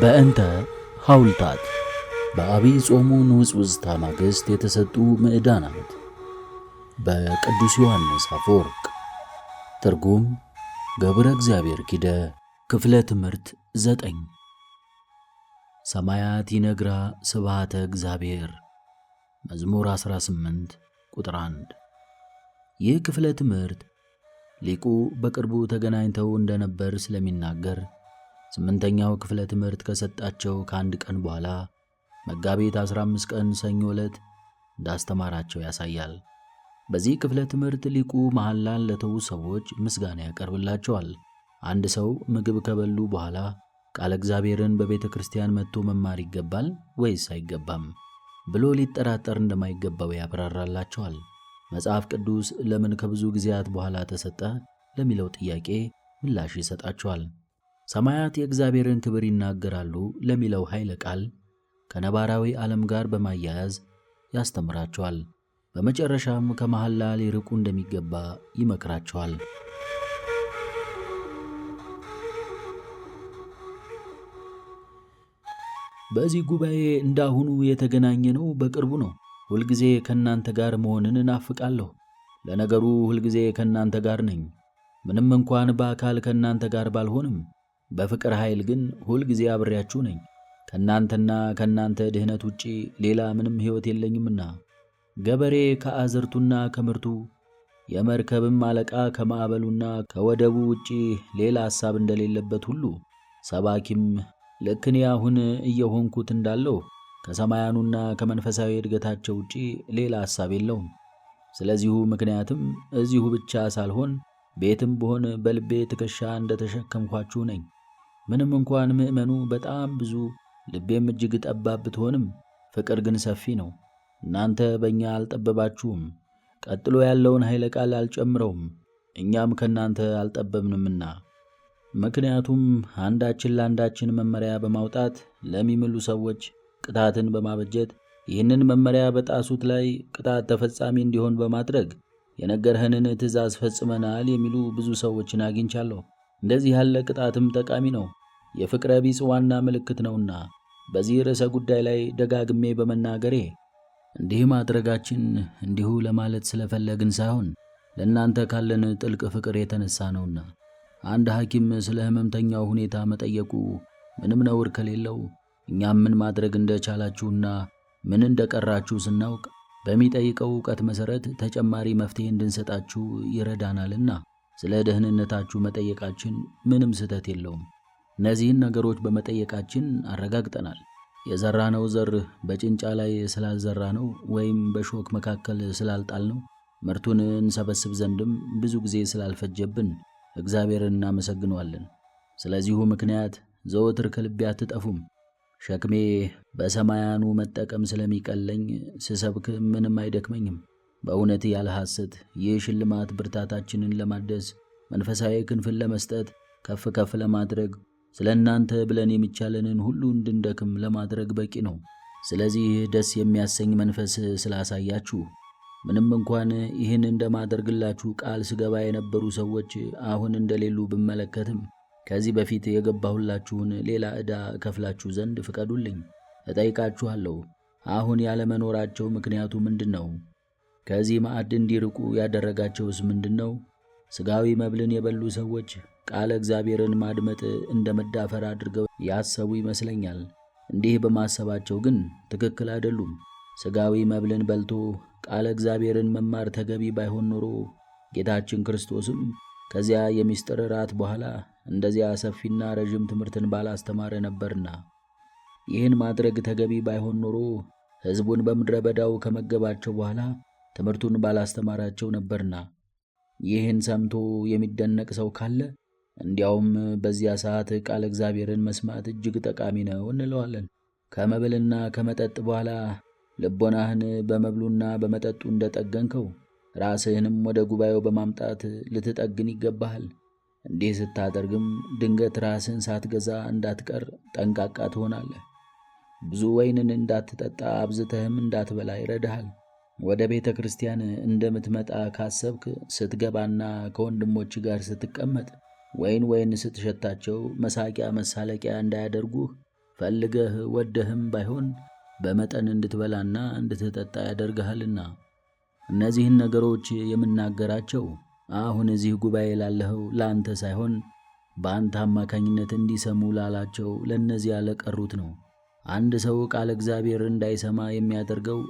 በእንተ ሐውልታት በአብይ ጾሙ ንውጽውጽታ ማግስት የተሰጡ ምዕዳናት በቅዱስ ዮሐንስ አፈወርቅ። ትርጉም ገብረ እግዚአብሔር ኪደ። ክፍለ ትምህርት 9 ሰማያት ይነግራ ስብሐተ እግዚአብሔር። መዝሙር 18 ቁጥር 1። ይህ ክፍለ ትምህርት ሊቁ በቅርቡ ተገናኝተው እንደነበር ስለሚናገር 8ኛው ክፍለ ትምህርት ከሰጣቸው ከአንድ ቀን በኋላ መጋቢት 15 ቀን ሰኞ ዕለት እንዳስተማራቸው ያሳያል። በዚህ ክፍለ ትምህርት ሊቁ መሐላን ለተዉ ሰዎች ምስጋና ያቀርብላቸዋል። አንድ ሰው ምግብ ከበሉ በኋላ ቃለ እግዚአብሔርን በቤተ ክርስቲያን መጥቶ መማር ይገባል ወይስ አይገባም ብሎ ሊጠራጠር እንደማይገባው ያብራራላቸዋል። መጽሐፍ ቅዱስ ለምን ከብዙ ጊዜያት በኋላ ተሰጠ ለሚለው ጥያቄ ምላሽ ይሰጣቸዋል። ሰማያት የእግዚአብሔርን ክብር ይናገራሉ ለሚለው ኃይለ ቃል ከነባራዊ ዓለም ጋር በማያያዝ ያስተምራቸዋል። በመጨረሻም ከመሐላ ሊርቁ እንደሚገባ ይመክራቸዋል። በዚህ ጉባኤ እንዳሁኑ የተገናኘነው በቅርቡ ነው። ሁልጊዜ ከእናንተ ጋር መሆንን እናፍቃለሁ። ለነገሩ ሁልጊዜ ከእናንተ ጋር ነኝ። ምንም እንኳን በአካል ከእናንተ ጋር ባልሆንም በፍቅር ኃይል ግን ሁልጊዜ አብሬያችሁ ነኝ። ከእናንተና ከእናንተ ድህነት ውጪ ሌላ ምንም ሕይወት የለኝምና። ገበሬ ከአዝርቱና ከምርቱ፣ የመርከብም አለቃ ከማዕበሉና ከወደቡ ውጪ ሌላ ሐሳብ እንደሌለበት ሁሉ ሰባኪም ልክ እኔ አሁን እየሆንኩት እንዳለው ከሰማያኑና ከመንፈሳዊ እድገታቸው ውጪ ሌላ ሐሳብ የለውም። ስለዚሁ ምክንያትም እዚሁ ብቻ ሳልሆን ቤትም ብሆን በልቤ ትከሻ እንደተሸከምኳችሁ ነኝ። ምንም እንኳን ምእመኑ በጣም ብዙ ልቤም እጅግ ጠባብ ብትሆንም ፍቅር ግን ሰፊ ነው። እናንተ በእኛ አልጠበባችሁም። ቀጥሎ ያለውን ኃይለ ቃል አልጨምረውም። እኛም ከእናንተ አልጠበብንምና። ምክንያቱም አንዳችን ለአንዳችን መመሪያ በማውጣት ለሚምሉ ሰዎች ቅጣትን በማበጀት ይህንን መመሪያ በጣሱት ላይ ቅጣት ተፈጻሚ እንዲሆን በማድረግ የነገርህንን ትእዛዝ ፈጽመናል የሚሉ ብዙ ሰዎችን አግኝቻለሁ። እንደዚህ ያለ ቅጣትም ጠቃሚ ነው፣ የፍቅረ ቢጽ ዋና ምልክት ነውና። በዚህ ርዕሰ ጉዳይ ላይ ደጋግሜ በመናገሬ እንዲህ ማድረጋችን እንዲሁ ለማለት ስለፈለግን ሳይሆን ለእናንተ ካለን ጥልቅ ፍቅር የተነሳ ነውና። አንድ ሐኪም ስለ ሕመምተኛው ሁኔታ መጠየቁ ምንም ነውር ከሌለው እኛም ምን ማድረግ እንደቻላችሁና ምን እንደቀራችሁ ስናውቅ በሚጠይቀው ዕውቀት መሠረት ተጨማሪ መፍትሔ እንድንሰጣችሁ ይረዳናልና ስለ ደህንነታችሁ መጠየቃችን ምንም ስህተት የለውም። እነዚህን ነገሮች በመጠየቃችን አረጋግጠናል። የዘራነው ዘር በጭንጫ ላይ ስላልዘራነው ወይም በሾክ መካከል ስላልጣልነው ምርቱን እንሰበስብ ዘንድም ብዙ ጊዜ ስላልፈጀብን እግዚአብሔርን እናመሰግነዋለን። ስለዚሁ ምክንያት ዘወትር ከልቤ አትጠፉም። ሸክሜ በሰማያኑ መጠቀም ስለሚቀለኝ ስሰብክ ምንም አይደክመኝም። በእውነት ያለ ሐሰት ይህ ሽልማት ብርታታችንን ለማደስ መንፈሳዊ ክንፍን ለመስጠት ከፍ ከፍ ለማድረግ ስለ እናንተ ብለን የሚቻለንን ሁሉ እንድንደክም ለማድረግ በቂ ነው። ስለዚህ ደስ የሚያሰኝ መንፈስ ስላሳያችሁ ምንም እንኳን ይህን እንደማደርግላችሁ ቃል ስገባ የነበሩ ሰዎች አሁን እንደሌሉ ብመለከትም ከዚህ በፊት የገባሁላችሁን ሌላ ዕዳ እከፍላችሁ ዘንድ ፍቀዱልኝ። እጠይቃችኋለሁ፣ አሁን ያለመኖራቸው ምክንያቱ ምንድን ነው? ከዚህ ማዕድ እንዲርቁ ያደረጋቸውስ ምንድን ነው? ሥጋዊ መብልን የበሉ ሰዎች ቃለ እግዚአብሔርን ማድመጥ እንደ መዳፈር አድርገው ያሰቡ ይመስለኛል። እንዲህ በማሰባቸው ግን ትክክል አይደሉም። ሥጋዊ መብልን በልቶ ቃለ እግዚአብሔርን መማር ተገቢ ባይሆን ኖሮ ጌታችን ክርስቶስም ከዚያ የምስጢር ራት በኋላ እንደዚያ ሰፊና ረዥም ትምህርትን ባላስተማረ ነበርና። ይህን ማድረግ ተገቢ ባይሆን ኖሮ ሕዝቡን በምድረ በዳው ከመገባቸው በኋላ ትምህርቱን ባላስተማራቸው ነበርና። ይህን ሰምቶ የሚደነቅ ሰው ካለ እንዲያውም በዚያ ሰዓት ቃለ እግዚአብሔርን መስማት እጅግ ጠቃሚ ነው እንለዋለን። ከመብልና ከመጠጥ በኋላ ልቦናህን በመብሉና በመጠጡ እንደጠገንከው ራስህንም ወደ ጉባኤው በማምጣት ልትጠግን ይገባሃል። እንዲህ ስታደርግም ድንገት ራስህን ሳትገዛ እንዳትቀር ጠንቃቃ ትሆናለህ። ብዙ ወይንን እንዳትጠጣ አብዝተህም እንዳትበላ ይረዳሃል። ወደ ቤተ ክርስቲያን እንደምትመጣ ካሰብክ ስትገባና ከወንድሞች ጋር ስትቀመጥ ወይን ስትሸታቸው መሳቂያ መሳለቂያ እንዳያደርጉህ ፈልገህ ወደህም ባይሆን በመጠን እንድትበላና እንድትጠጣ ያደርግሃልና። እነዚህን ነገሮች የምናገራቸው አሁን እዚህ ጉባኤ ላለኸው ለአንተ ሳይሆን በአንተ አማካኝነት እንዲሰሙ ላላቸው ለእነዚያ ለቀሩት ነው። አንድ ሰው ቃለ እግዚአብሔር እንዳይሰማ የሚያደርገው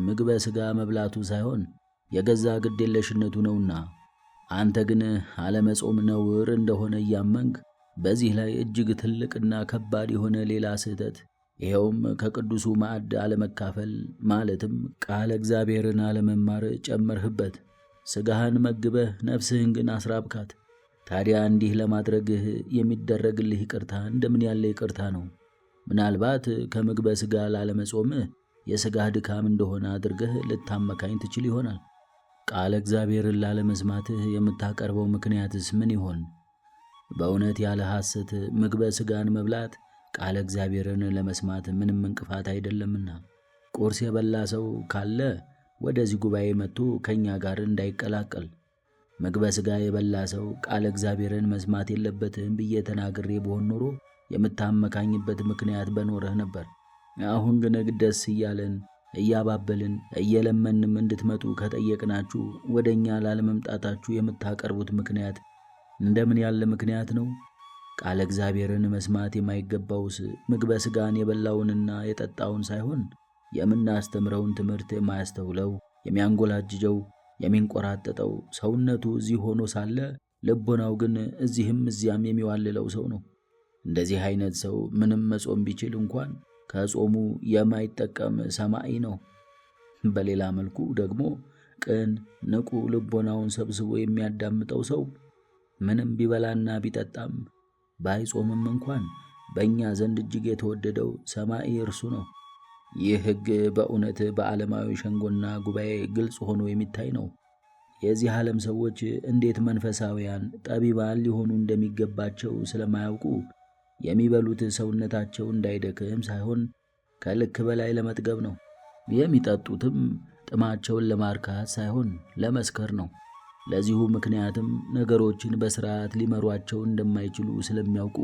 ምግበ ሥጋ መብላቱ ሳይሆን የገዛ ግዴለሽነቱ ነውና፣ አንተ ግን አለመጾም ነውር እንደሆነ እያመንክ በዚህ ላይ እጅግ ትልቅና ከባድ የሆነ ሌላ ስህተት፣ ይኸውም ከቅዱሱ ማዕድ አለመካፈል ማለትም ቃለ እግዚአብሔርን አለመማር ጨመርህበት። ሥጋህን መግበህ ነፍስህን ግን አስራብካት። ታዲያ እንዲህ ለማድረግህ የሚደረግልህ ይቅርታ እንደምን ያለ ይቅርታ ነው? ምናልባት ከምግበ ሥጋ ላለመጾምህ የሥጋህ ድካም እንደሆነ አድርገህ ልታመካኝ ትችል ይሆናል። ቃለ እግዚአብሔርን ላለመስማትህ የምታቀርበው ምክንያትስ ምን ይሆን? በእውነት ያለ ሐሰት ምግበ ሥጋን መብላት ቃለ እግዚአብሔርን ለመስማት ምንም እንቅፋት አይደለምና፣ ቁርስ የበላ ሰው ካለ ወደዚህ ጉባኤ መጥቶ ከእኛ ጋር እንዳይቀላቀል። ምግበ ሥጋ የበላ ሰው ቃለ እግዚአብሔርን መስማት የለበትም ብዬ ተናግሬ በሆን ኖሮ የምታመካኝበት ምክንያት በኖረህ ነበር። አሁን ግን ደስ እያለን እያባበልን እየለመንም እንድትመጡ ከጠየቅናችሁ ወደ እኛ ላለመምጣታችሁ የምታቀርቡት ምክንያት እንደምን ያለ ምክንያት ነው? ቃለ እግዚአብሔርን መስማት የማይገባውስ ምግበ ሥጋን የበላውንና የጠጣውን ሳይሆን የምናስተምረውን ትምህርት የማያስተውለው የሚያንጎላጅጀው የሚንቆራጠጠው ሰውነቱ እዚህ ሆኖ ሳለ ልቦናው ግን እዚህም እዚያም የሚዋልለው ሰው ነው። እንደዚህ አይነት ሰው ምንም መጾም ቢችል እንኳን ከጾሙ የማይጠቀም ሰማይ ነው። በሌላ መልኩ ደግሞ ቅን ንቁ ልቦናውን ሰብስቦ የሚያዳምጠው ሰው ምንም ቢበላና ቢጠጣም ባይጾምም እንኳን በእኛ ዘንድ እጅግ የተወደደው ሰማይ እርሱ ነው። ይህ ሕግ በእውነት በዓለማዊ ሸንጎና ጉባኤ ግልጽ ሆኖ የሚታይ ነው። የዚህ ዓለም ሰዎች እንዴት መንፈሳውያን ጠቢባን ሊሆኑ እንደሚገባቸው ስለማያውቁ የሚበሉት ሰውነታቸው እንዳይደክም ሳይሆን ከልክ በላይ ለመጥገብ ነው። የሚጠጡትም ጥማቸውን ለማርካት ሳይሆን ለመስከር ነው። ለዚሁ ምክንያትም ነገሮችን በሥርዓት ሊመሯቸው እንደማይችሉ ስለሚያውቁ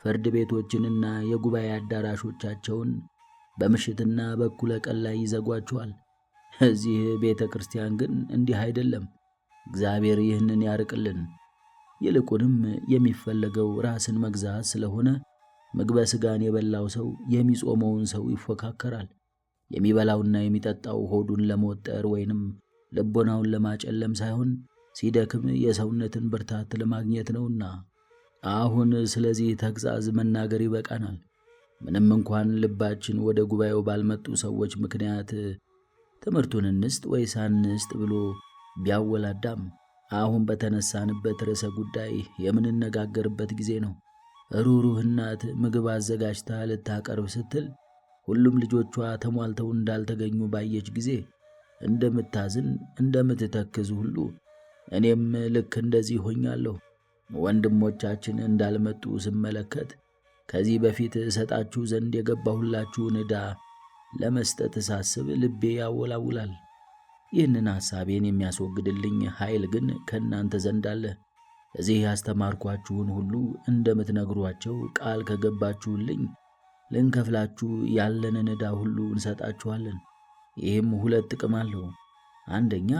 ፍርድ ቤቶችንና የጉባኤ አዳራሾቻቸውን በምሽትና በእኩለ ቀን ላይ ይዘጓቸዋል። እዚህ ቤተ ክርስቲያን ግን እንዲህ አይደለም። እግዚአብሔር ይህንን ያርቅልን። ይልቁንም የሚፈለገው ራስን መግዛት ስለሆነ ምግበ ሥጋን የበላው ሰው የሚጾመውን ሰው ይፎካከራል። የሚበላውና የሚጠጣው ሆዱን ለመወጠር ወይንም ልቦናውን ለማጨለም ሳይሆን ሲደክም የሰውነትን ብርታት ለማግኘት ነውና። አሁን ስለዚህ ተግሣጽ መናገር ይበቃናል። ምንም እንኳን ልባችን ወደ ጉባኤው ባልመጡ ሰዎች ምክንያት ትምህርቱን እንስጥ ወይስ አንስጥ ብሎ ቢያወላዳም አሁን በተነሳንበት ርዕሰ ጉዳይ የምንነጋገርበት ጊዜ ነው። ሩህሩህ እናት ምግብ አዘጋጅታ ልታቀርብ ስትል ሁሉም ልጆቿ ተሟልተው እንዳልተገኙ ባየች ጊዜ እንደምታዝን እንደምትተክዝ ሁሉ እኔም ልክ እንደዚህ ሆኛለሁ። ወንድሞቻችን እንዳልመጡ ስመለከት ከዚህ በፊት እሰጣችሁ ዘንድ የገባሁላችሁን ዕዳ ለመስጠት ሳስብ ልቤ ያወላውላል። ይህንን ሐሳቤን የሚያስወግድልኝ ኃይል ግን ከእናንተ ዘንድ አለ። እዚህ ያስተማርኳችሁን ሁሉ እንደምትነግሯቸው ቃል ከገባችሁልኝ ልንከፍላችሁ ያለንን ዕዳ ሁሉ እንሰጣችኋለን። ይህም ሁለት ጥቅም አለው። አንደኛ፣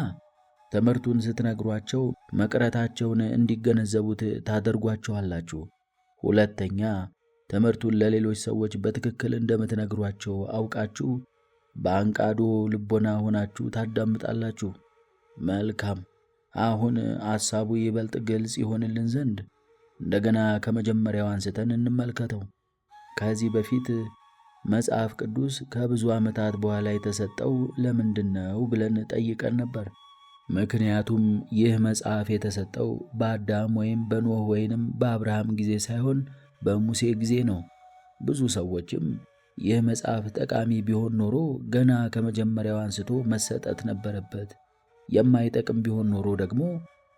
ትምህርቱን ስትነግሯቸው መቅረታቸውን እንዲገነዘቡት ታደርጓቸዋላችሁ። ሁለተኛ፣ ትምህርቱን ለሌሎች ሰዎች በትክክል እንደምትነግሯቸው አውቃችሁ በአንቃዶ ልቦና ሆናችሁ ታዳምጣላችሁ። መልካም። አሁን ሐሳቡ ይበልጥ ግልጽ ይሆንልን ዘንድ እንደገና ከመጀመሪያው አንስተን እንመልከተው። ከዚህ በፊት መጽሐፍ ቅዱስ ከብዙ ዓመታት በኋላ የተሰጠው ለምንድን ነው ብለን ጠይቀን ነበር። ምክንያቱም ይህ መጽሐፍ የተሰጠው በአዳም ወይም በኖህ ወይንም በአብርሃም ጊዜ ሳይሆን በሙሴ ጊዜ ነው። ብዙ ሰዎችም ይህ መጽሐፍ ጠቃሚ ቢሆን ኖሮ ገና ከመጀመሪያው አንስቶ መሰጠት ነበረበት፣ የማይጠቅም ቢሆን ኖሮ ደግሞ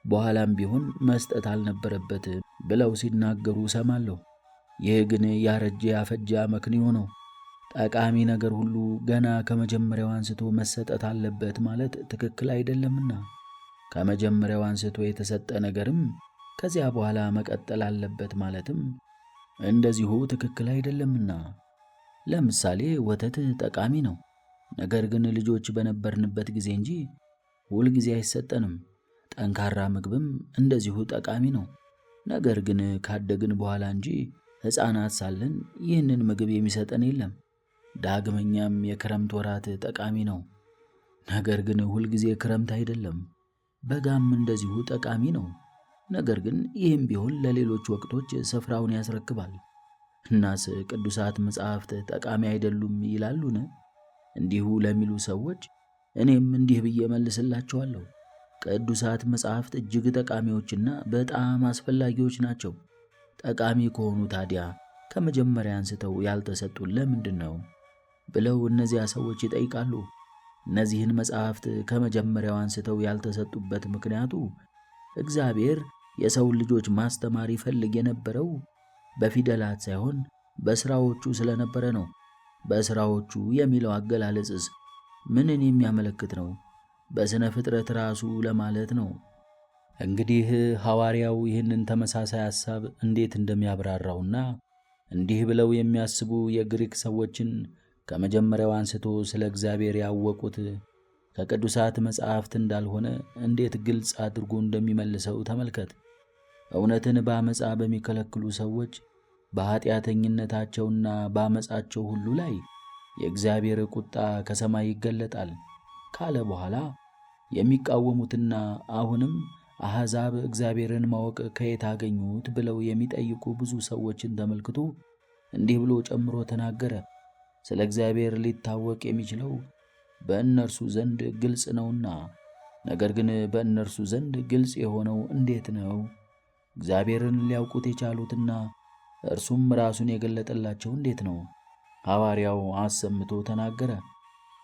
በኋላም ቢሆን መስጠት አልነበረበትም ብለው ሲናገሩ ሰማለሁ። ይህ ግን ያረጀ ያፈጀ አመክንዮ ነው። ጠቃሚ ነገር ሁሉ ገና ከመጀመሪያው አንስቶ መሰጠት አለበት ማለት ትክክል አይደለምና፣ ከመጀመሪያው አንስቶ የተሰጠ ነገርም ከዚያ በኋላ መቀጠል አለበት ማለትም እንደዚሁ ትክክል አይደለምና፣ ለምሳሌ ወተት ጠቃሚ ነው፣ ነገር ግን ልጆች በነበርንበት ጊዜ እንጂ ሁል ጊዜ አይሰጠንም። ጠንካራ ምግብም እንደዚሁ ጠቃሚ ነው፣ ነገር ግን ካደግን በኋላ እንጂ ሕፃናት ሳለን ይህንን ምግብ የሚሰጠን የለም። ዳግመኛም የክረምት ወራት ጠቃሚ ነው፣ ነገር ግን ሁል ጊዜ ክረምት አይደለም። በጋም እንደዚሁ ጠቃሚ ነው፣ ነገር ግን ይህም ቢሆን ለሌሎች ወቅቶች ስፍራውን ያስረክባል። እናስ ቅዱሳት መጻሕፍት ጠቃሚ አይደሉም ይላሉን? እንዲሁ ለሚሉ ሰዎች እኔም እንዲህ ብዬ መልስላቸዋለሁ። ቅዱሳት መጻሕፍት እጅግ ጠቃሚዎችና በጣም አስፈላጊዎች ናቸው። ጠቃሚ ከሆኑ ታዲያ ከመጀመሪያ አንስተው ያልተሰጡን ለምንድን ነው ብለው እነዚያ ሰዎች ይጠይቃሉ። እነዚህን መጻሕፍት ከመጀመሪያው አንስተው ያልተሰጡበት ምክንያቱ እግዚአብሔር የሰውን ልጆች ማስተማር ይፈልግ የነበረው በፊደላት ሳይሆን በሥራዎቹ ስለነበረ ነው። በሥራዎቹ የሚለው አገላለጽስ ምንን የሚያመለክት ነው? በሥነ ፍጥረት ራሱ ለማለት ነው። እንግዲህ ሐዋርያው ይህንን ተመሳሳይ ሐሳብ እንዴት እንደሚያብራራውና እንዲህ ብለው የሚያስቡ የግሪክ ሰዎችን ከመጀመሪያው አንስቶ ስለ እግዚአብሔር ያወቁት ከቅዱሳት መጻሕፍት እንዳልሆነ እንዴት ግልጽ አድርጎ እንደሚመልሰው ተመልከት። እውነትን በአመፃ በሚከለክሉ ሰዎች በኃጢአተኝነታቸውና በአመፃቸው ሁሉ ላይ የእግዚአብሔር ቁጣ ከሰማይ ይገለጣል ካለ በኋላ የሚቃወሙትና አሁንም አሕዛብ እግዚአብሔርን ማወቅ ከየት አገኙት ብለው የሚጠይቁ ብዙ ሰዎችን ተመልክቶ እንዲህ ብሎ ጨምሮ ተናገረ። ስለ እግዚአብሔር ሊታወቅ የሚችለው በእነርሱ ዘንድ ግልጽ ነውና፣ ነገር ግን በእነርሱ ዘንድ ግልጽ የሆነው እንዴት ነው? እግዚአብሔርን ሊያውቁት የቻሉትና እርሱም ራሱን የገለጠላቸው እንዴት ነው? ሐዋርያው አሰምቶ ተናገረ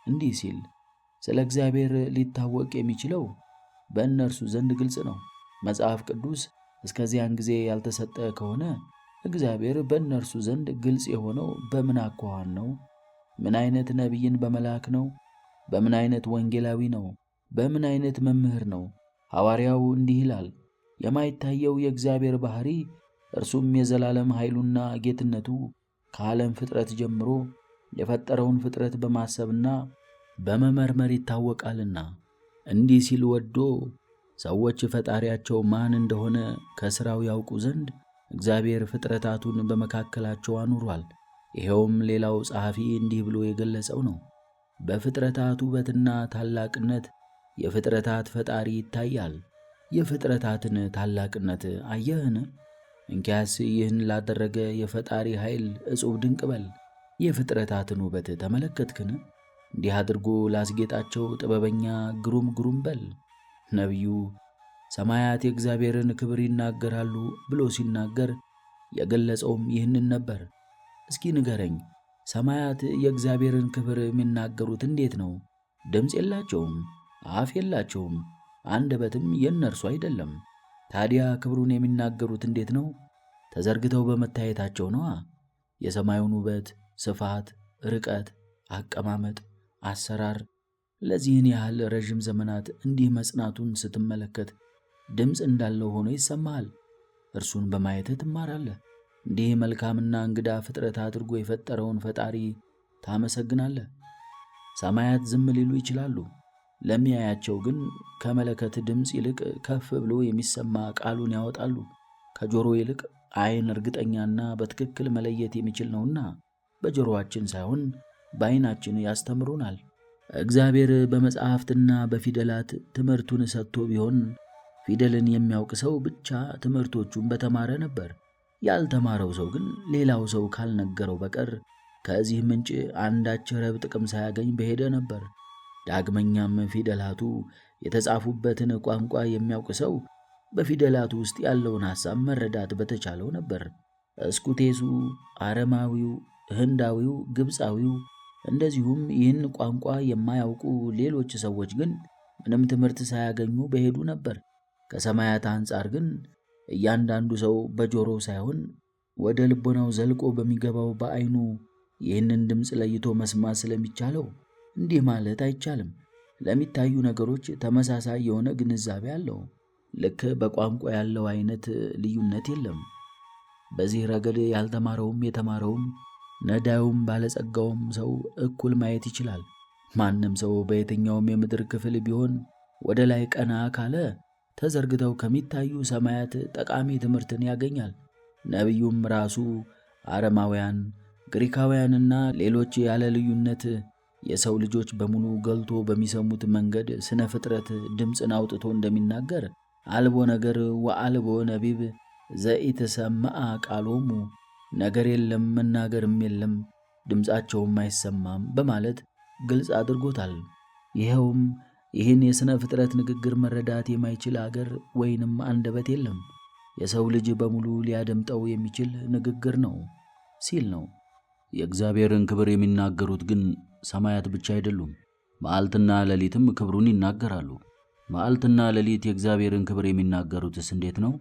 እንዲህ ሲል፣ ስለ እግዚአብሔር ሊታወቅ የሚችለው በእነርሱ ዘንድ ግልጽ ነው። መጽሐፍ ቅዱስ እስከዚያን ጊዜ ያልተሰጠ ከሆነ እግዚአብሔር በእነርሱ ዘንድ ግልጽ የሆነው በምን አኳኋን ነው? ምን አይነት ነቢይን በመላክ ነው? በምን አይነት ወንጌላዊ ነው? በምን አይነት መምህር ነው? ሐዋርያው እንዲህ ይላል፣ የማይታየው የእግዚአብሔር ባሕሪ እርሱም የዘላለም ኃይሉና ጌትነቱ ከዓለም ፍጥረት ጀምሮ የፈጠረውን ፍጥረት በማሰብና በመመርመር ይታወቃልና። እንዲህ ሲል ወዶ ሰዎች ፈጣሪያቸው ማን እንደሆነ ከሥራው ያውቁ ዘንድ እግዚአብሔር ፍጥረታቱን በመካከላቸው አኑሯል። ይኸውም ሌላው ጸሐፊ እንዲህ ብሎ የገለጸው ነው። በፍጥረታት ውበትና ታላቅነት የፍጥረታት ፈጣሪ ይታያል። የፍጥረታትን ታላቅነት አየህን? እንኪያስ ይህን ላደረገ የፈጣሪ ኃይል እጹብ ድንቅ በል። የፍጥረታትን ውበት ተመለከትክን? እንዲህ አድርጎ ላስጌጣቸው ጥበበኛ ግሩም ግሩም በል። ነቢዩ ሰማያት የእግዚአብሔርን ክብር ይናገራሉ ብሎ ሲናገር የገለጸውም ይህንን ነበር። እስኪ ንገረኝ፣ ሰማያት የእግዚአብሔርን ክብር የሚናገሩት እንዴት ነው? ድምፅ የላቸውም፣ አፍ የላቸውም፣ አንደበትም የእነርሱ አይደለም። ታዲያ ክብሩን የሚናገሩት እንዴት ነው? ተዘርግተው በመታየታቸው ነዋ። የሰማዩን ውበት፣ ስፋት፣ ርቀት፣ አቀማመጥ፣ አሰራር ለዚህን ያህል ረዥም ዘመናት እንዲህ መጽናቱን ስትመለከት ድምፅ እንዳለው ሆኖ ይሰማሃል። እርሱን በማየትህ ትማራለህ። እንዲህ መልካምና እንግዳ ፍጥረት አድርጎ የፈጠረውን ፈጣሪ ታመሰግናለህ። ሰማያት ዝም ሊሉ ይችላሉ። ለሚያያቸው ግን ከመለከት ድምፅ ይልቅ ከፍ ብሎ የሚሰማ ቃሉን ያወጣሉ። ከጆሮ ይልቅ ዓይን እርግጠኛና በትክክል መለየት የሚችል ነውና በጆሮአችን ሳይሆን በዓይናችን ያስተምሩናል። እግዚአብሔር በመጻሕፍትና በፊደላት ትምህርቱን ሰጥቶ ቢሆን ፊደልን የሚያውቅ ሰው ብቻ ትምህርቶቹን በተማረ ነበር። ያልተማረው ሰው ግን ሌላው ሰው ካልነገረው በቀር ከዚህ ምንጭ አንዳች ረብ ጥቅም ሳያገኝ በሄደ ነበር። ዳግመኛም ፊደላቱ የተጻፉበትን ቋንቋ የሚያውቅ ሰው በፊደላቱ ውስጥ ያለውን ሐሳብ መረዳት በተቻለው ነበር። እስኩቴሱ፣ አረማዊው፣ ህንዳዊው፣ ግብፃዊው እንደዚሁም ይህን ቋንቋ የማያውቁ ሌሎች ሰዎች ግን ምንም ትምህርት ሳያገኙ በሄዱ ነበር። ከሰማያት አንጻር ግን እያንዳንዱ ሰው በጆሮው ሳይሆን ወደ ልቦናው ዘልቆ በሚገባው በዓይኑ ይህንን ድምፅ ለይቶ መስማት ስለሚቻለው እንዲህ ማለት አይቻልም። ለሚታዩ ነገሮች ተመሳሳይ የሆነ ግንዛቤ አለው። ልክ በቋንቋ ያለው አይነት ልዩነት የለም። በዚህ ረገድ ያልተማረውም የተማረውም ነዳዩም ባለጸጋውም ሰው እኩል ማየት ይችላል። ማንም ሰው በየትኛውም የምድር ክፍል ቢሆን ወደ ላይ ቀና ካለ ተዘርግተው ከሚታዩ ሰማያት ጠቃሚ ትምህርትን ያገኛል። ነቢዩም ራሱ አረማውያን፣ ግሪካውያንና ሌሎች ያለ ልዩነት የሰው ልጆች በሙሉ ገልጦ በሚሰሙት መንገድ ስነ ፍጥረት ድምፅን አውጥቶ እንደሚናገር አልቦ ነገር ወአልቦ ነቢብ ዘኢትሰማዐ ቃሎሙ፣ ነገር የለም መናገርም የለም ድምፃቸውም አይሰማም በማለት ግልጽ አድርጎታል። ይኸውም ይህን የሥነ ፍጥረት ንግግር መረዳት የማይችል አገር ወይንም አንደበት የለም፣ የሰው ልጅ በሙሉ ሊያደምጠው የሚችል ንግግር ነው ሲል ነው። የእግዚአብሔርን ክብር የሚናገሩት ግን ሰማያት ብቻ አይደሉም፣ መዓልትና ሌሊትም ክብሩን ይናገራሉ። መዓልትና ሌሊት የእግዚአብሔርን ክብር የሚናገሩትስ እንዴት ነው?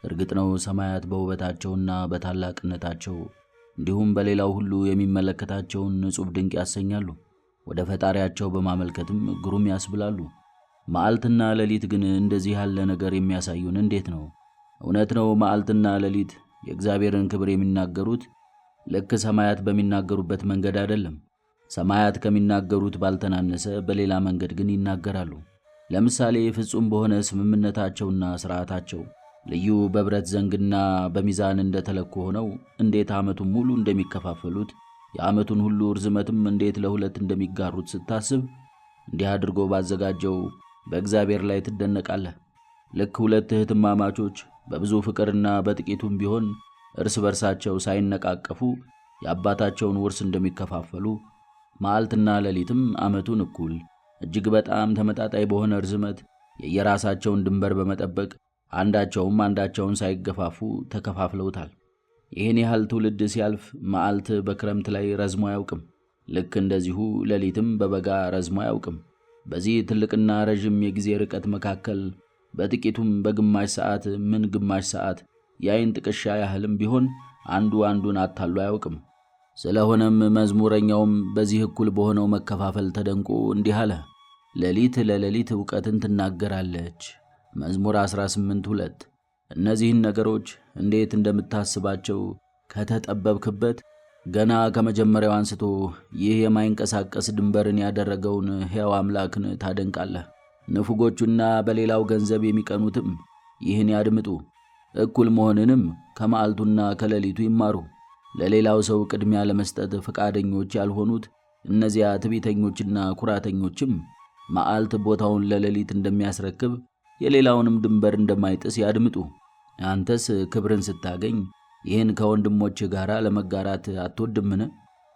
እርግጥ ነው ሰማያት በውበታቸውና በታላቅነታቸው እንዲሁም በሌላው ሁሉ የሚመለከታቸውን ንጹሕ ድንቅ ያሰኛሉ። ወደ ፈጣሪያቸው በማመልከትም ግሩም ያስብላሉ። መዓልትና ሌሊት ግን እንደዚህ ያለ ነገር የሚያሳዩን እንዴት ነው? እውነት ነው፣ መዓልትና ሌሊት የእግዚአብሔርን ክብር የሚናገሩት ልክ ሰማያት በሚናገሩበት መንገድ አይደለም። ሰማያት ከሚናገሩት ባልተናነሰ በሌላ መንገድ ግን ይናገራሉ። ለምሳሌ ፍጹም በሆነ ስምምነታቸውና ሥርዓታቸው ልዩ በብረት ዘንግና በሚዛን እንደተለኩ ሆነው እንዴት ዓመቱን ሙሉ እንደሚከፋፈሉት የዓመቱን ሁሉ ርዝመትም እንዴት ለሁለት እንደሚጋሩት ስታስብ እንዲህ አድርጎ ባዘጋጀው በእግዚአብሔር ላይ ትደነቃለህ። ልክ ሁለት እህትማማቾች በብዙ ፍቅርና በጥቂቱም ቢሆን እርስ በርሳቸው ሳይነቃቀፉ የአባታቸውን ውርስ እንደሚከፋፈሉ መዓልትና ሌሊትም ዓመቱን እኩል እጅግ በጣም ተመጣጣኝ በሆነ ርዝመት የየራሳቸውን ድንበር በመጠበቅ አንዳቸውም አንዳቸውን ሳይገፋፉ ተከፋፍለውታል። ይህን ያህል ትውልድ ሲያልፍ መዓልት በክረምት ላይ ረዝሞ አያውቅም። ልክ እንደዚሁ ሌሊትም በበጋ ረዝሞ አያውቅም። በዚህ ትልቅና ረዥም የጊዜ ርቀት መካከል በጥቂቱም በግማሽ ሰዓት ምን ግማሽ ሰዓት የዓይን ጥቅሻ ያህልም ቢሆን አንዱ አንዱን አታሎ አያውቅም። ስለሆነም መዝሙረኛውም በዚህ እኩል በሆነው መከፋፈል ተደንቆ እንዲህ አለ፣ ሌሊት ለሌሊት ዕውቀትን ትናገራለች። መዝሙር 18:2 እነዚህን ነገሮች እንዴት እንደምታስባቸው ከተጠበብክበት ገና ከመጀመሪያው አንስቶ ይህ የማይንቀሳቀስ ድንበርን ያደረገውን ሕያው አምላክን ታደንቃለህ። ንፉጎቹና በሌላው ገንዘብ የሚቀኑትም ይህን ያድምጡ፣ እኩል መሆንንም ከመዓልቱና ከሌሊቱ ይማሩ። ለሌላው ሰው ቅድሚያ ለመስጠት ፈቃደኞች ያልሆኑት እነዚያ ትዕቢተኞችና ኩራተኞችም መዓልት ቦታውን ለሌሊት እንደሚያስረክብ የሌላውንም ድንበር እንደማይጥስ ያድምጡ። አንተስ ክብርን ስታገኝ ይህን ከወንድሞች ጋር ለመጋራት አትወድምን?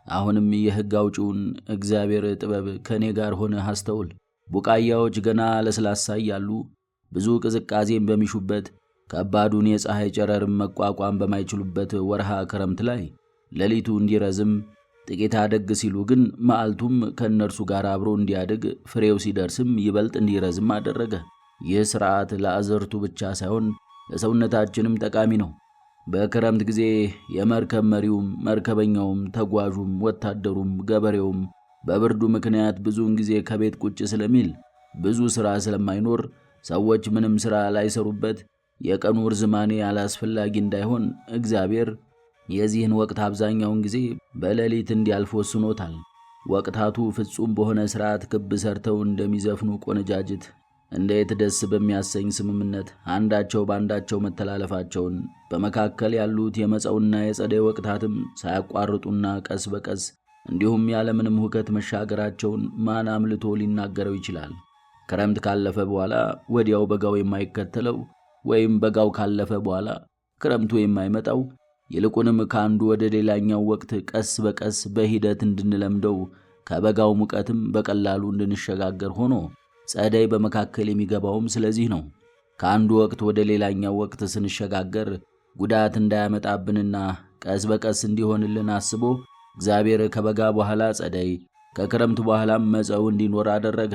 አሁንም የሕግ አውጪውን እግዚአብሔር ጥበብ ከእኔ ጋር ሆነህ አስተውል። ቡቃያዎች ገና ለስላሳ እያሉ ብዙ ቅዝቃዜን በሚሹበት ከባዱን የፀሐይ ጨረርም መቋቋም በማይችሉበት ወርሃ ክረምት ላይ ሌሊቱ እንዲረዝም ጥቂት አደግ ሲሉ ግን መዓልቱም ከእነርሱ ጋር አብሮ እንዲያድግ ፍሬው ሲደርስም ይበልጥ እንዲረዝም አደረገ። ይህ ሥርዓት ለአዝርቱ ብቻ ሳይሆን ለሰውነታችንም ጠቃሚ ነው። በክረምት ጊዜ የመርከብ መሪውም፣ መርከበኛውም፣ ተጓዡም፣ ወታደሩም፣ ገበሬውም በብርዱ ምክንያት ብዙውን ጊዜ ከቤት ቁጭ ስለሚል ብዙ ሥራ ስለማይኖር ሰዎች ምንም ሥራ ላይሰሩበት የቀኑ ርዝማኔ አላስፈላጊ እንዳይሆን እግዚአብሔር የዚህን ወቅት አብዛኛውን ጊዜ በሌሊት እንዲያልፍ ወስኖታል። ወቅታቱ ፍጹም በሆነ ሥርዓት ክብ ሰርተው እንደሚዘፍኑ ቆነጃጅት እንዴት ደስ በሚያሰኝ ስምምነት አንዳቸው በአንዳቸው መተላለፋቸውን በመካከል ያሉት የመጸውና የጸደይ ወቅታትም ሳያቋርጡና ቀስ በቀስ እንዲሁም ያለምንም ሁከት መሻገራቸውን ማን አምልቶ ሊናገረው ይችላል? ክረምት ካለፈ በኋላ ወዲያው በጋው የማይከተለው ወይም በጋው ካለፈ በኋላ ክረምቱ የማይመጣው ይልቁንም ከአንዱ ወደ ሌላኛው ወቅት ቀስ በቀስ በሂደት እንድንለምደው ከበጋው ሙቀትም በቀላሉ እንድንሸጋገር ሆኖ ጸደይ በመካከል የሚገባውም ስለዚህ ነው። ከአንዱ ወቅት ወደ ሌላኛው ወቅት ስንሸጋገር ጉዳት እንዳያመጣብንና ቀስ በቀስ እንዲሆንልን አስቦ እግዚአብሔር ከበጋ በኋላ ጸደይ ከክረምት በኋላም መጸው እንዲኖር አደረገ።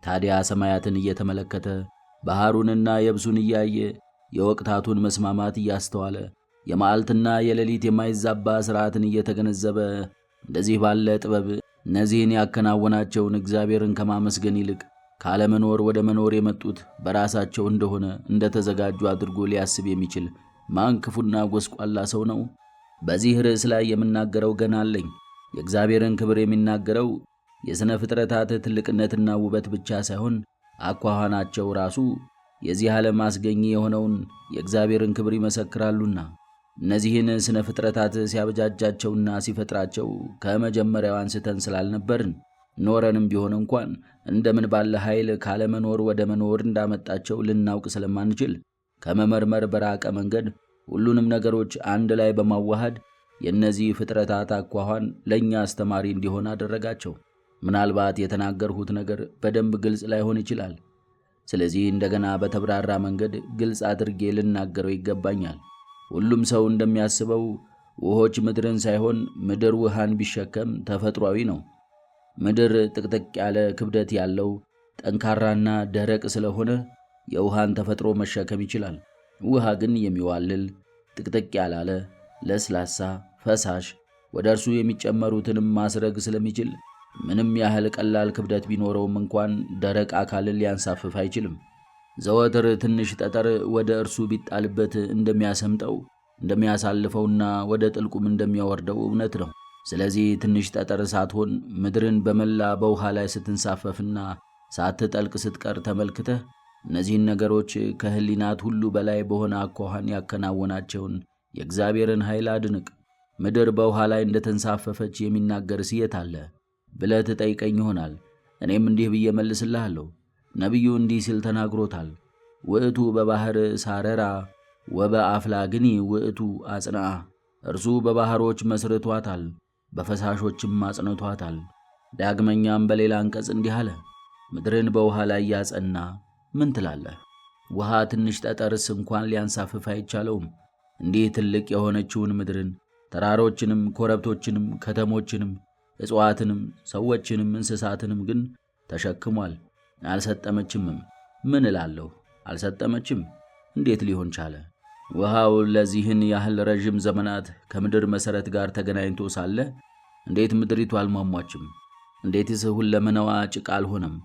ታዲያ ሰማያትን እየተመለከተ ባህሩንና የብሱን እያየ የወቅታቱን መስማማት እያስተዋለ የመዓልትና የሌሊት የማይዛባ ሥርዓትን እየተገነዘበ እንደዚህ ባለ ጥበብ እነዚህን ያከናወናቸውን እግዚአብሔርን ከማመስገን ይልቅ ካለመኖር ወደ መኖር የመጡት በራሳቸው እንደሆነ እንደተዘጋጁ አድርጎ ሊያስብ የሚችል ማን ክፉና ጎስቋላ ሰው ነው? በዚህ ርዕስ ላይ የምናገረው ገና አለኝ። የእግዚአብሔርን ክብር የሚናገረው የሥነ ፍጥረታት ትልቅነትና ውበት ብቻ ሳይሆን አኳኋናቸው ራሱ የዚህ ዓለም አስገኚ የሆነውን የእግዚአብሔርን ክብር ይመሰክራሉና። እነዚህን ሥነ ፍጥረታት ሲያበጃጃቸውና ሲፈጥራቸው ከመጀመሪያው አንስተን ስላልነበርን ኖረንም ቢሆን እንኳን እንደምን ባለ ኃይል ካለመኖር ወደ መኖር እንዳመጣቸው ልናውቅ ስለማንችል ከመመርመር በራቀ መንገድ ሁሉንም ነገሮች አንድ ላይ በማዋሃድ የእነዚህ ፍጥረታት አኳኋን ለእኛ አስተማሪ እንዲሆን አደረጋቸው። ምናልባት የተናገርሁት ነገር በደንብ ግልጽ ላይሆን ይችላል። ስለዚህ እንደገና በተብራራ መንገድ ግልጽ አድርጌ ልናገረው ይገባኛል። ሁሉም ሰው እንደሚያስበው ውሆች ምድርን ሳይሆን ምድር ውሃን ቢሸከም ተፈጥሯዊ ነው። ምድር ጥቅጥቅ ያለ ክብደት ያለው ጠንካራና ደረቅ ስለሆነ የውሃን ተፈጥሮ መሸከም ይችላል። ውሃ ግን የሚዋልል ጥቅጥቅ ያላለ ለስላሳ ፈሳሽ፣ ወደ እርሱ የሚጨመሩትንም ማስረግ ስለሚችል ምንም ያህል ቀላል ክብደት ቢኖረውም እንኳን ደረቅ አካልን ሊያንሳፍፍ አይችልም። ዘወትር ትንሽ ጠጠር ወደ እርሱ ቢጣልበት እንደሚያሰምጠው እንደሚያሳልፈውና ወደ ጥልቁም እንደሚያወርደው እውነት ነው። ስለዚህ ትንሽ ጠጠር ሳትሆን ምድርን በመላ በውሃ ላይ ስትንሳፈፍና ሳትጠልቅ ስትቀር ተመልክተህ እነዚህን ነገሮች ከሕሊናት ሁሉ በላይ በሆነ አኳኋን ያከናወናቸውን የእግዚአብሔርን ኃይል አድንቅ። ምድር በውሃ ላይ እንደተንሳፈፈች የሚናገር የት አለ ብለህ ትጠይቀኝ ይሆናል። እኔም እንዲህ ብዬ መልስልሃለሁ። ነቢዩ እንዲህ ሲል ተናግሮታል። ውእቱ በባሕር ሳረራ ወበአፍላግኒ ውእቱ አጽንዓ። እርሱ በባሕሮች መስርቷታል፣ በፈሳሾችም አጽንቷታል። ዳግመኛም በሌላ አንቀጽ እንዲህ አለ፣ ምድርን በውሃ ላይ ያጸና ምን ትላለህ? ውሃ ትንሽ ጠጠርስ እንኳን ሊያንሳፍፍ አይቻለውም። እንዲህ ትልቅ የሆነችውን ምድርን ተራሮችንም፣ ኮረብቶችንም፣ ከተሞችንም፣ እጽዋትንም፣ ሰዎችንም እንስሳትንም ግን ተሸክሟል። አልሰጠመችምም። ምን እላለሁ? አልሰጠመችም። እንዴት ሊሆን ቻለ? ውሃው ለዚህን ያህል ረዥም ዘመናት ከምድር መሠረት ጋር ተገናኝቶ ሳለ እንዴት ምድሪቱ አልሟሟችም? እንዴትስ ሁለመናዋ ጭቃ አልሆነም?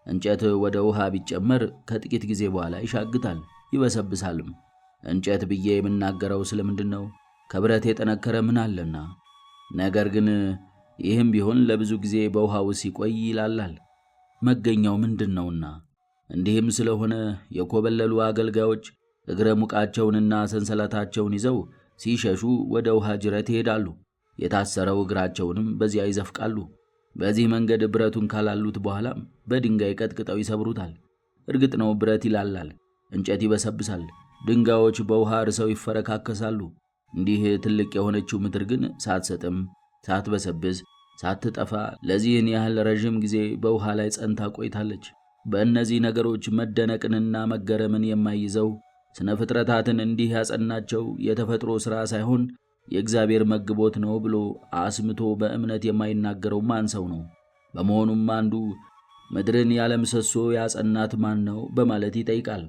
እንጨት ወደ ውሃ ቢጨመር ከጥቂት ጊዜ በኋላ ይሻግታል፣ ይበሰብሳልም። እንጨት ብዬ የምናገረው ስለምንድን ነው? ከብረት የጠነከረ ምን አለና። ነገር ግን ይህም ቢሆን ለብዙ ጊዜ በውሃ ውስጥ ሲቆይ ይላላል፣ መገኛው ምንድን ነውና። እንዲህም ስለሆነ የኮበለሉ አገልጋዮች እግረ ሙቃቸውንና ሰንሰለታቸውን ይዘው ሲሸሹ ወደ ውሃ ጅረት ይሄዳሉ፣ የታሰረው እግራቸውንም በዚያ ይዘፍቃሉ። በዚህ መንገድ ብረቱን ካላሉት በኋላም በድንጋይ ቀጥቅጠው ይሰብሩታል። እርግጥ ነው ብረት ይላላል፣ እንጨት ይበሰብሳል፣ ድንጋዮች በውሃ እርሰው ይፈረካከሳሉ። እንዲህ ትልቅ የሆነችው ምድር ግን ሳትሰጥም ሳትበሰብስ ሳትጠፋ ለዚህን ያህል ረዥም ጊዜ በውሃ ላይ ጸንታ ቆይታለች። በእነዚህ ነገሮች መደነቅንና መገረምን የማይዘው ስነ ፍጥረታትን እንዲህ ያጸናቸው የተፈጥሮ ሥራ ሳይሆን የእግዚአብሔር መግቦት ነው ብሎ አስምቶ በእምነት የማይናገረው ማን ሰው ነው? በመሆኑም አንዱ ምድርን ያለ ምሰሶ ያጸናት ማን ነው በማለት ይጠይቃል።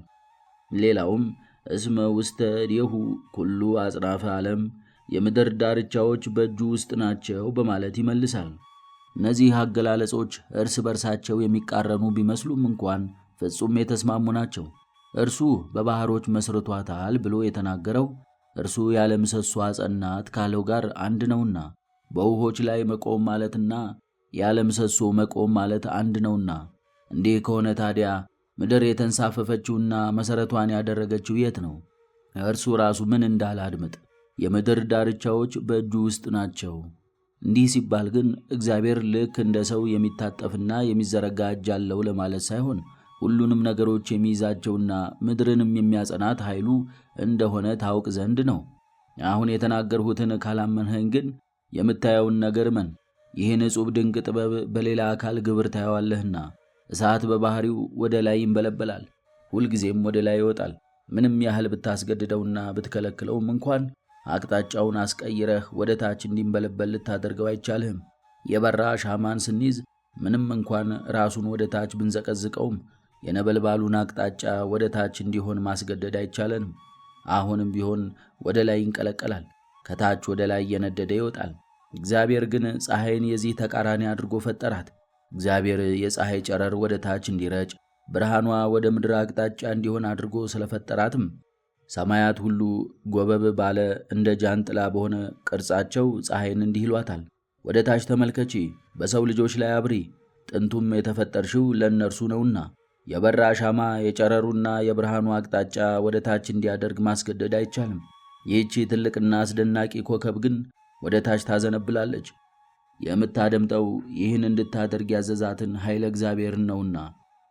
ሌላውም እስመ ውስተ እዴሁ ኩሉ አጽናፈ ዓለም፣ የምድር ዳርቻዎች በእጁ ውስጥ ናቸው በማለት ይመልሳል። እነዚህ አገላለጾች እርስ በርሳቸው የሚቃረኑ ቢመስሉም እንኳን ፍጹም የተስማሙ ናቸው። እርሱ በባሕሮች መስርቷታል ብሎ የተናገረው እርሱ ያለ ምሰሶ አጸናት ካለው ጋር አንድ ነውና፣ በውሆች ላይ መቆም ማለትና ያለ ምሰሶ መቆም ማለት አንድ ነውና። እንዲህ ከሆነ ታዲያ ምድር የተንሳፈፈችውና መሠረቷን ያደረገችው የት ነው? እርሱ ራሱ ምን እንዳለ አድምጥ። የምድር ዳርቻዎች በእጁ ውስጥ ናቸው። እንዲህ ሲባል ግን እግዚአብሔር ልክ እንደ ሰው የሚታጠፍና የሚዘረጋ እጅ አለው ለማለት ሳይሆን ሁሉንም ነገሮች የሚይዛቸውና ምድርንም የሚያጸናት ኃይሉ እንደሆነ ታውቅ ዘንድ ነው። አሁን የተናገርሁትን ካላመንኸኝ ግን የምታየውን ነገር እመን። ይህን ዕጹብ ድንቅ ጥበብ በሌላ አካል ግብር ታየዋለህና። እሳት በባሕሪው ወደ ላይ ይንበለበላል፣ ሁልጊዜም ወደ ላይ ይወጣል። ምንም ያህል ብታስገድደውና ብትከለክለውም እንኳን አቅጣጫውን አስቀይረህ ወደ ታች እንዲንበለበል ልታደርገው አይቻልህም። የበራ ሻማን ስንይዝ ምንም እንኳን ራሱን ወደ ታች ብንዘቀዝቀውም የነበልባሉን አቅጣጫ ወደ ታች እንዲሆን ማስገደድ አይቻለንም። አሁንም ቢሆን ወደ ላይ ይንቀለቀላል፣ ከታች ወደ ላይ እየነደደ ይወጣል። እግዚአብሔር ግን ፀሐይን የዚህ ተቃራኒ አድርጎ ፈጠራት። እግዚአብሔር የፀሐይ ጨረር ወደ ታች እንዲረጭ ብርሃኗ ወደ ምድር አቅጣጫ እንዲሆን አድርጎ ስለፈጠራትም ሰማያት ሁሉ ጎበብ ባለ እንደ ጃንጥላ በሆነ ቅርጻቸው ፀሐይን እንዲህ ይሏታል። ወደ ታች ተመልከቺ፣ በሰው ልጆች ላይ አብሪ፣ ጥንቱም የተፈጠርሽው ለእነርሱ ነውና። የበራ ሻማ የጨረሩና የብርሃኑ አቅጣጫ ወደ ታች እንዲያደርግ ማስገደድ አይቻልም። ይህቺ ትልቅና አስደናቂ ኮከብ ግን ወደ ታች ታዘነብላለች። የምታደምጠው ይህን እንድታደርግ ያዘዛትን ኃይለ እግዚአብሔርን ነውና።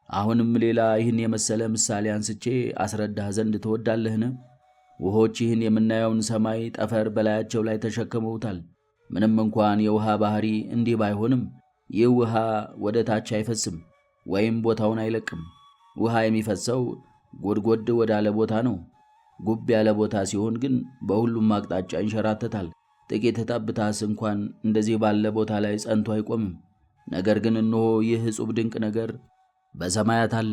አሁንም ሌላ ይህን የመሰለ ምሳሌ አንስቼ አስረዳህ ዘንድ ትወዳለህን? ውሆች ይህን የምናየውን ሰማይ ጠፈር በላያቸው ላይ ተሸክመውታል። ምንም እንኳን የውሃ ባህሪ እንዲህ ባይሆንም ይህ ውሃ ወደ ታች አይፈስም ወይም ቦታውን አይለቅም። ውሃ የሚፈሰው ጎድጎድ ወዳለ ቦታ ነው። ጉብ ያለ ቦታ ሲሆን ግን በሁሉም አቅጣጫ ይንሸራተታል። ጥቂት ጠብታስ እንኳን እንደዚህ ባለ ቦታ ላይ ጸንቶ አይቆምም። ነገር ግን እነሆ ይህ ዕጹብ ድንቅ ነገር በሰማያት አለ።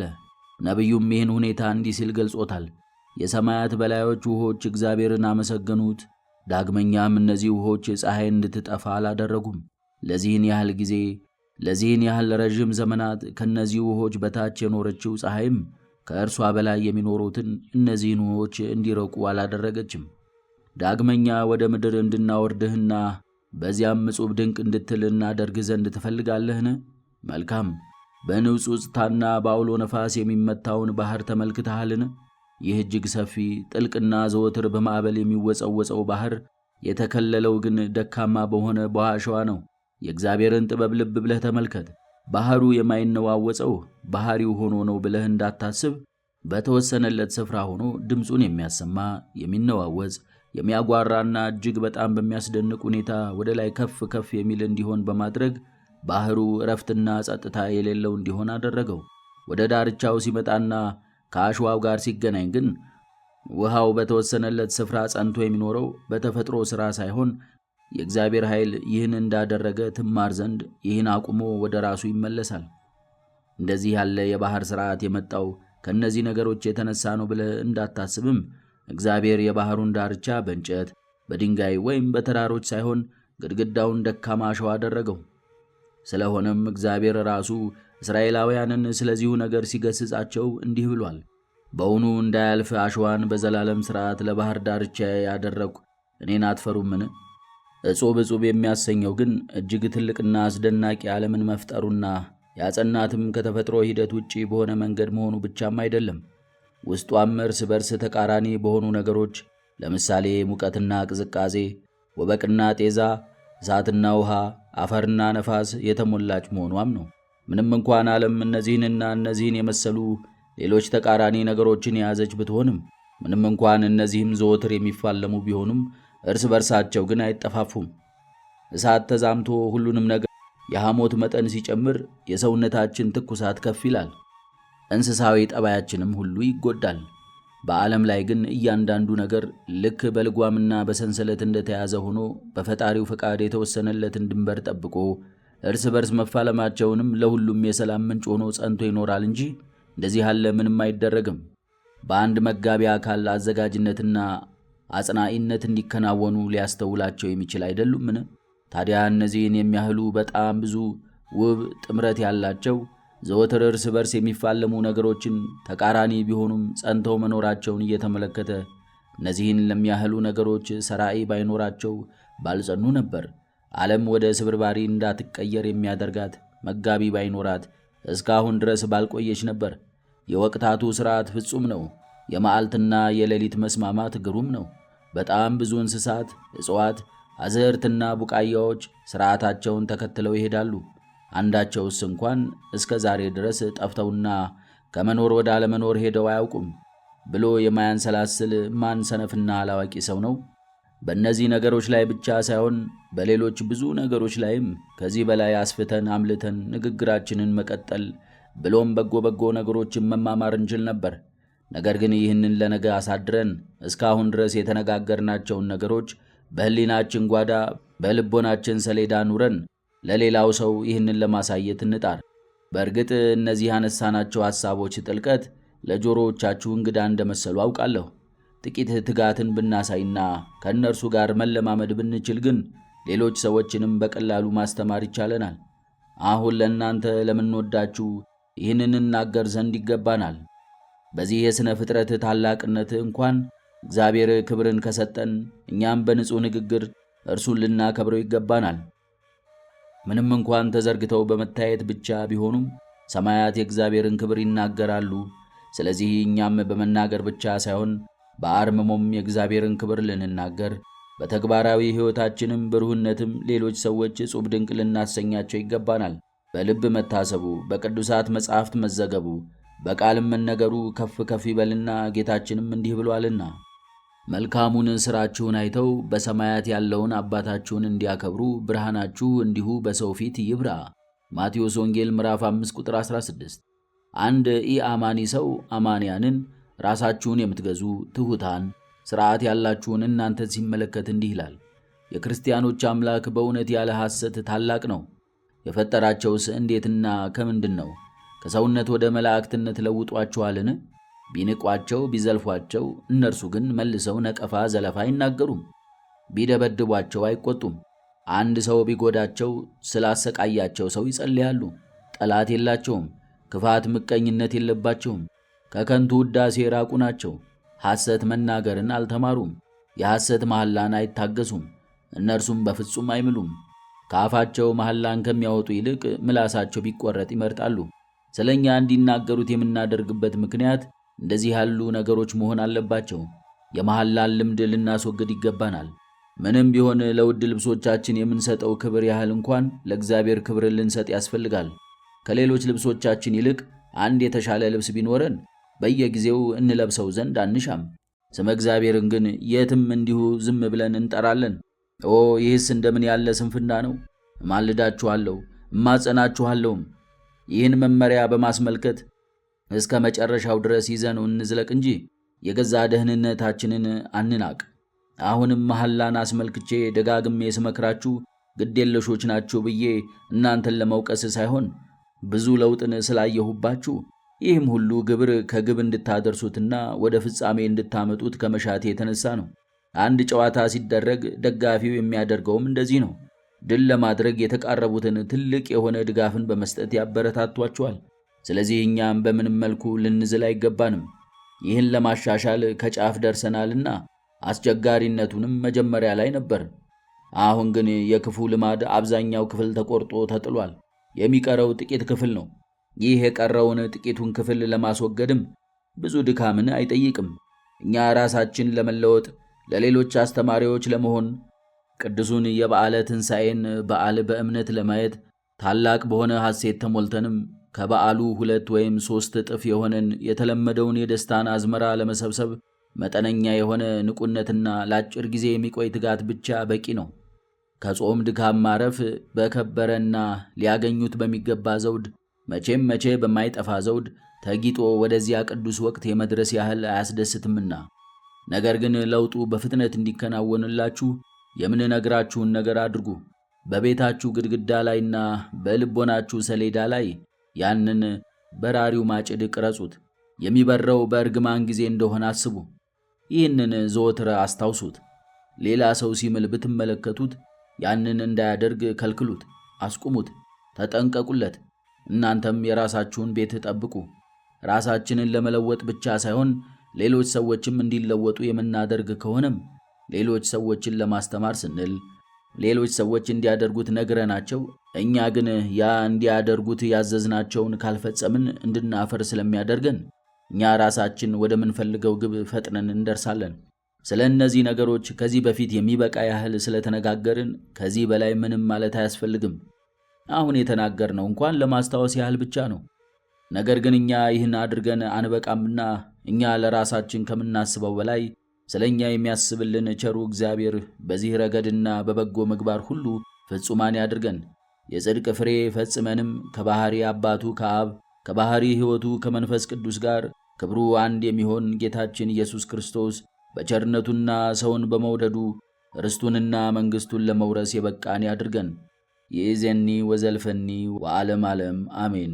ነቢዩም ይህን ሁኔታ እንዲህ ሲል ገልጾታል። የሰማያት በላዮች ውሆች እግዚአብሔርን አመሰገኑት። ዳግመኛም እነዚህ ውሆች ፀሐይ እንድትጠፋ አላደረጉም። ለዚህን ያህል ጊዜ፣ ለዚህን ያህል ረዥም ዘመናት ከእነዚህ ውሆች በታች የኖረችው ፀሐይም ከእርሷ በላይ የሚኖሩትን እነዚህን ውሆች እንዲረቁ አላደረገችም። ዳግመኛ ወደ ምድር እንድናወርድህና በዚያም ዕጹብ ድንቅ እንድትል እናደርግ ዘንድ ትፈልጋለህን? መልካም። በንውጽውጽታና በአውሎ ነፋስ የሚመታውን ባሕር ተመልክተሃልን? ይህ እጅግ ሰፊ ጥልቅና ዘወትር በማዕበል የሚወጸወጸው ባሕር የተከለለው ግን ደካማ በሆነ በአሸዋ ነው። የእግዚአብሔርን ጥበብ ልብ ብለህ ተመልከት። ባሕሩ የማይነዋወጸው ባሕሪው ሆኖ ነው ብለህ እንዳታስብ። በተወሰነለት ስፍራ ሆኖ ድምፁን የሚያሰማ የሚነዋወጽ የሚያጓራና እጅግ በጣም በሚያስደንቅ ሁኔታ ወደ ላይ ከፍ ከፍ የሚል እንዲሆን በማድረግ ባሕሩ እረፍትና ጸጥታ የሌለው እንዲሆን አደረገው። ወደ ዳርቻው ሲመጣና ከአሸዋው ጋር ሲገናኝ ግን ውሃው በተወሰነለት ስፍራ ጸንቶ የሚኖረው በተፈጥሮ ሥራ ሳይሆን የእግዚአብሔር ኃይል ይህን እንዳደረገ ትማር ዘንድ ይህን አቁሞ ወደ ራሱ ይመለሳል። እንደዚህ ያለ የባሕር ሥርዓት የመጣው ከእነዚህ ነገሮች የተነሳ ነው ብለህ እንዳታስብም እግዚአብሔር የባሕሩን ዳርቻ በእንጨት በድንጋይ ወይም በተራሮች ሳይሆን ግድግዳውን ደካማ አሸዋ አደረገው። ስለሆነም እግዚአብሔር ራሱ እስራኤላውያንን ስለዚሁ ነገር ሲገሥጻቸው እንዲህ ብሏል። በውኑ እንዳያልፍ አሸዋን በዘላለም ሥርዓት ለባሕር ዳርቻ ያደረግሁ እኔን አትፈሩምን? ዕጹብ ዕጹብ የሚያሰኘው ግን እጅግ ትልቅና አስደናቂ ዓለምን መፍጠሩና ያጸናትም ከተፈጥሮ ሂደት ውጪ በሆነ መንገድ መሆኑ ብቻም አይደለም። ውስጧም እርስ በርስ ተቃራኒ በሆኑ ነገሮች ለምሳሌ ሙቀትና ቅዝቃዜ፣ ወበቅና ጤዛ፣ እሳትና ውሃ፣ አፈርና ነፋስ የተሞላች መሆኗም ነው። ምንም እንኳን ዓለም እነዚህንና እነዚህን የመሰሉ ሌሎች ተቃራኒ ነገሮችን የያዘች ብትሆንም፣ ምንም እንኳን እነዚህም ዘወትር የሚፋለሙ ቢሆኑም እርስ በርሳቸው ግን አይጠፋፉም። እሳት ተዛምቶ ሁሉንም ነገር የሐሞት መጠን ሲጨምር የሰውነታችን ትኩሳት ከፍ ይላል። እንስሳዊ ጠባያችንም ሁሉ ይጎዳል። በዓለም ላይ ግን እያንዳንዱ ነገር ልክ በልጓምና በሰንሰለት እንደተያዘ ሆኖ በፈጣሪው ፈቃድ የተወሰነለትን ድንበር ጠብቆ እርስ በርስ መፋለማቸውንም ለሁሉም የሰላም ምንጭ ሆኖ ጸንቶ ይኖራል እንጂ እንደዚህ ያለ ምንም አይደረግም። በአንድ መጋቢ አካል አዘጋጅነትና አጽናኢነት እንዲከናወኑ ሊያስተውላቸው የሚችል አይደሉምን? ታዲያ እነዚህን የሚያህሉ በጣም ብዙ ውብ ጥምረት ያላቸው ዘወትር እርስ በርስ የሚፋለሙ ነገሮችን ተቃራኒ ቢሆኑም ጸንተው መኖራቸውን እየተመለከተ እነዚህን ለሚያህሉ ነገሮች ሰራኢ ባይኖራቸው ባልጸኑ ነበር። ዓለም ወደ ስብርባሪ እንዳትቀየር የሚያደርጋት መጋቢ ባይኖራት እስካሁን ድረስ ባልቆየች ነበር። የወቅታቱ ሥርዓት ፍጹም ነው። የመዓልትና የሌሊት መስማማት ግሩም ነው። በጣም ብዙ እንስሳት፣ እጽዋት፣ አዝዕርትና ቡቃያዎች ሥርዓታቸውን ተከትለው ይሄዳሉ። አንዳቸውስ እንኳን እስከ ዛሬ ድረስ ጠፍተውና ከመኖር ወደ አለመኖር ሄደው አያውቁም ብሎ የማያንሰላስል ማን ሰነፍና አላዋቂ ሰው ነው? በእነዚህ ነገሮች ላይ ብቻ ሳይሆን በሌሎች ብዙ ነገሮች ላይም ከዚህ በላይ አስፍተን አምልተን ንግግራችንን መቀጠል ብሎም በጎ ነገሮችን መማማር እንችል ነበር። ነገር ግን ይህንን ለነገ አሳድረን እስካሁን ድረስ የተነጋገርናቸውን ነገሮች በሕሊናችን ጓዳ በልቦናችን ሰሌዳ ኑረን ለሌላው ሰው ይህንን ለማሳየት እንጣር። በእርግጥ እነዚህ ያነሳናቸው ሐሳቦች ጥልቀት ለጆሮዎቻችሁ እንግዳ እንደመሰሉ አውቃለሁ። ጥቂት ትጋትን ብናሳይና ከእነርሱ ጋር መለማመድ ብንችል ግን ሌሎች ሰዎችንም በቀላሉ ማስተማር ይቻለናል። አሁን ለእናንተ ለምንወዳችሁ ይህንን እናገር ዘንድ ይገባናል። በዚህ የሥነ ፍጥረት ታላቅነት እንኳን እግዚአብሔር ክብርን ከሰጠን እኛም በንጹሕ ንግግር እርሱን ልናከብረው ይገባናል። ምንም እንኳን ተዘርግተው በመታየት ብቻ ቢሆኑም ሰማያት የእግዚአብሔርን ክብር ይናገራሉ። ስለዚህ እኛም በመናገር ብቻ ሳይሆን በአርምሞም የእግዚአብሔርን ክብር ልንናገር፣ በተግባራዊ ሕይወታችንም ብሩህነትም ሌሎች ሰዎች ዕጹብ ድንቅ ልናሰኛቸው ይገባናል። በልብ መታሰቡ፣ በቅዱሳት መጻሕፍት መዘገቡ፣ በቃልም መነገሩ ከፍ ከፍ ይበልና ጌታችንም እንዲህ ብሏልና መልካሙን ሥራችሁን አይተው በሰማያት ያለውን አባታችሁን እንዲያከብሩ ብርሃናችሁ እንዲሁ በሰው ፊት ይብራ። ማቴዎስ ወንጌል ምዕራፍ 5 ቁጥር 16። አንድ ኢአማኒ ሰው አማንያንን ራሳችሁን የምትገዙ ትሑታን፣ ሥርዓት ያላችሁን እናንተ ሲመለከት እንዲህ ይላል፣ የክርስቲያኖች አምላክ በእውነት ያለ ሐሰት ታላቅ ነው። የፈጠራቸውስ እንዴትና ከምንድን ነው? ከሰውነት ወደ መላእክትነት ለውጧቸዋልን? ቢንቋቸው ቢዘልፏቸው፣ እነርሱ ግን መልሰው ነቀፋ ዘለፋ አይናገሩም። ቢደበድቧቸው አይቆጡም። አንድ ሰው ቢጎዳቸው ስላሰቃያቸው ሰው ይጸልያሉ። ጠላት የላቸውም። ክፋት ምቀኝነት የለባቸውም። ከከንቱ ውዳሴ የራቁ ናቸው። ሐሰት መናገርን አልተማሩም። የሐሰት መሐላን አይታገሱም። እነርሱም በፍጹም አይምሉም። ከአፋቸው መሐላን ከሚያወጡ ይልቅ ምላሳቸው ቢቆረጥ ይመርጣሉ። ስለ እኛ እንዲናገሩት የምናደርግበት ምክንያት እንደዚህ ያሉ ነገሮች መሆን አለባቸው። የመሐላን ልምድ ልናስወግድ ይገባናል። ምንም ቢሆን ለውድ ልብሶቻችን የምንሰጠው ክብር ያህል እንኳን ለእግዚአብሔር ክብር ልንሰጥ ያስፈልጋል። ከሌሎች ልብሶቻችን ይልቅ አንድ የተሻለ ልብስ ቢኖረን በየጊዜው እንለብሰው ዘንድ አንሻም። ስመ እግዚአብሔርን ግን የትም እንዲሁ ዝም ብለን እንጠራለን። ይህስ እንደምን ያለ ስንፍና ነው! እማልዳችኋለሁ እማጸናችኋለሁም ይህን መመሪያ በማስመልከት እስከ መጨረሻው ድረስ ይዘነው እንዝለቅ እንጂ የገዛ ደህንነታችንን አንናቅ። አሁንም መሐላን አስመልክቼ ደጋግሜ ስመክራችሁ ግዴለሾች ናችሁ ብዬ እናንተን ለመውቀስ ሳይሆን ብዙ ለውጥን ስላየሁባችሁ ይህም ሁሉ ግብር ከግብ እንድታደርሱትና ወደ ፍጻሜ እንድታመጡት ከመሻቴ የተነሳ ነው። አንድ ጨዋታ ሲደረግ ደጋፊው የሚያደርገውም እንደዚህ ነው። ድል ለማድረግ የተቃረቡትን ትልቅ የሆነ ድጋፍን በመስጠት ያበረታቷቸዋል። ስለዚህ እኛም በምንም መልኩ ልንዝል አይገባንም። ይህን ለማሻሻል ከጫፍ ደርሰናልና አስቸጋሪነቱንም መጀመሪያ ላይ ነበር። አሁን ግን የክፉ ልማድ አብዛኛው ክፍል ተቆርጦ ተጥሏል። የሚቀረው ጥቂት ክፍል ነው። ይህ የቀረውን ጥቂቱን ክፍል ለማስወገድም ብዙ ድካምን አይጠይቅም። እኛ ራሳችን ለመለወጥ፣ ለሌሎች አስተማሪዎች ለመሆን፣ ቅዱሱን የበዓለ ትንሣኤን በዓል በእምነት ለማየት ታላቅ በሆነ ሐሴት ተሞልተንም ከበዓሉ 2 ወይም 3 እጥፍ የሆነን የተለመደውን የደስታን አዝመራ ለመሰብሰብ መጠነኛ የሆነ ንቁነትና ለአጭር ጊዜ የሚቆይ ትጋት ብቻ በቂ ነው። ከጾም ድካም ማረፍ በከበረና ሊያገኙት በሚገባ ዘውድ መቼም መቼ በማይጠፋ ዘውድ ተጊጦ ወደዚያ ቅዱስ ወቅት የመድረስ ያህል አያስደስትምና። ነገር ግን ለውጡ በፍጥነት እንዲከናወንላችሁ የምንነግራችሁን ነገር አድርጉ። በቤታችሁ ግድግዳ ላይና በልቦናችሁ ሰሌዳ ላይ ያንን በራሪው ማጭድ ቅረጹት። የሚበረው በእርግማን ጊዜ እንደሆነ አስቡ። ይህንን ዘወትር አስታውሱት። ሌላ ሰው ሲምል ብትመለከቱት ያንን እንዳያደርግ ከልክሉት፣ አስቁሙት፣ ተጠንቀቁለት። እናንተም የራሳችሁን ቤት ጠብቁ። ራሳችንን ለመለወጥ ብቻ ሳይሆን ሌሎች ሰዎችም እንዲለወጡ የምናደርግ ከሆነም ሌሎች ሰዎችን ለማስተማር ስንል ሌሎች ሰዎች እንዲያደርጉት ነግረናቸው እኛ ግን ያ እንዲያደርጉት ያዘዝናቸውን ካልፈጸምን እንድናፈር ስለሚያደርገን እኛ ራሳችን ወደምንፈልገው ግብ ፈጥነን እንደርሳለን። ስለ እነዚህ ነገሮች ከዚህ በፊት የሚበቃ ያህል ስለተነጋገርን ከዚህ በላይ ምንም ማለት አያስፈልግም። አሁን የተናገርነው እንኳን ለማስታወስ ያህል ብቻ ነው። ነገር ግን እኛ ይህን አድርገን አንበቃምና እኛ ለራሳችን ከምናስበው በላይ ስለ እኛ የሚያስብልን ቸሩ እግዚአብሔር በዚህ ረገድና በበጎ ምግባር ሁሉ ፍጹማን ያድርገን። የጽድቅ ፍሬ ፈጽመንም ከባሕሪ አባቱ ከአብ ከባሕሪ ሕይወቱ ከመንፈስ ቅዱስ ጋር ክብሩ አንድ የሚሆን ጌታችን ኢየሱስ ክርስቶስ በቸርነቱና ሰውን በመውደዱ ርስቱንና መንግሥቱን ለመውረስ የበቃን ያድርገን። ይእዜኒ ወዘልፈኒ ወዓለም ዓለም አሜን።